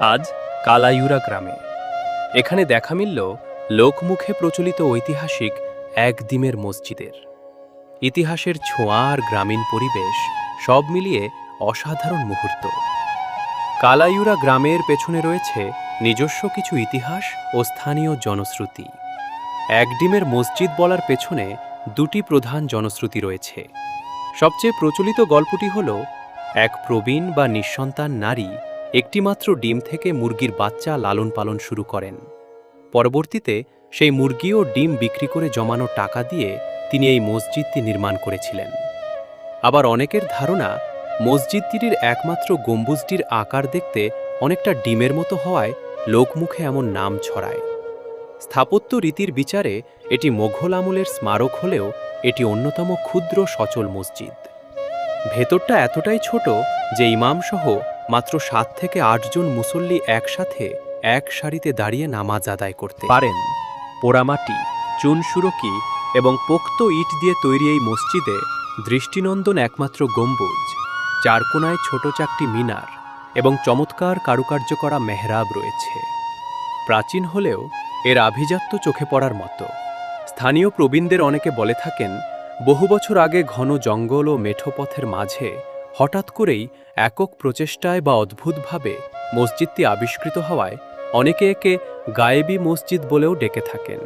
আজ কালাইউরা গ্রামে। এখানে দেখা মিলল লোকমুখে প্রচলিত ঐতিহাসিক একদিমের মসজিদের। ইতিহাসের ছোঁয়া আর গ্রামীণ পরিবেশ সব মিলিয়ে অসাধারণ মুহূর্ত। কালাইউরা গ্রামের পেছনে রয়েছে নিজস্ব কিছু ইতিহাস ও স্থানীয় জনশ্রুতি। একডিমের মসজিদ বলার পেছনে দুটি প্রধান জনশ্রুতি রয়েছে। সবচেয়ে প্রচলিত গল্পটি হল এক প্রবীণ বা নিঃসন্তান নারী একটিমাত্র ডিম থেকে মুরগির বাচ্চা লালন পালন শুরু করেন। পরবর্তীতে সেই মুরগি ও ডিম বিক্রি করে জমানো টাকা দিয়ে তিনি এই মসজিদটি নির্মাণ করেছিলেন। আবার অনেকের ধারণা মসজিদটির একমাত্র গম্বুজটির আকার দেখতে অনেকটা ডিমের মতো হওয়ায় লোকমুখে এমন নাম ছড়ায়। স্থাপত্য রীতির বিচারে এটি মোঘল আমলের স্মারক হলেও এটি অন্যতম ক্ষুদ্র সচল মসজিদ। ভেতরটা এতটাই ছোট যে ইমামসহ মাত্র 7 থেকে 8 জন মুসল্লি একসাথে এক সারিতে দাঁড়িয়ে নামাজ আদায় করতে পারেন। পোড়ামাটি, চুনসুরকি এবং পোক্ত ইট দিয়ে তৈরি এই মসজিদে দৃষ্টিনন্দন একমাত্র গম্বুজ, চার কোণায় ছোট চারটি মিনার এবং চমৎকার কারুকার্য করা মেহরাব রয়েছে। প্রাচীন হলেও এর আভিজাত্য চোখে পড়ার মতো। স্থানীয় প্রবীণদের অনেকে বলে থাকেন, বহু বছর আগে ঘন জঙ্গল ও মেঠো পথের মাঝে হঠাৎ করেই একক প্রচেষ্টায় বা অদ্ভুতভাবে মসজিদটি আবিষ্কৃত হওয়ায় অনেকে একে গায়েবী মসজিদ বলেও ডেকে থাকেন।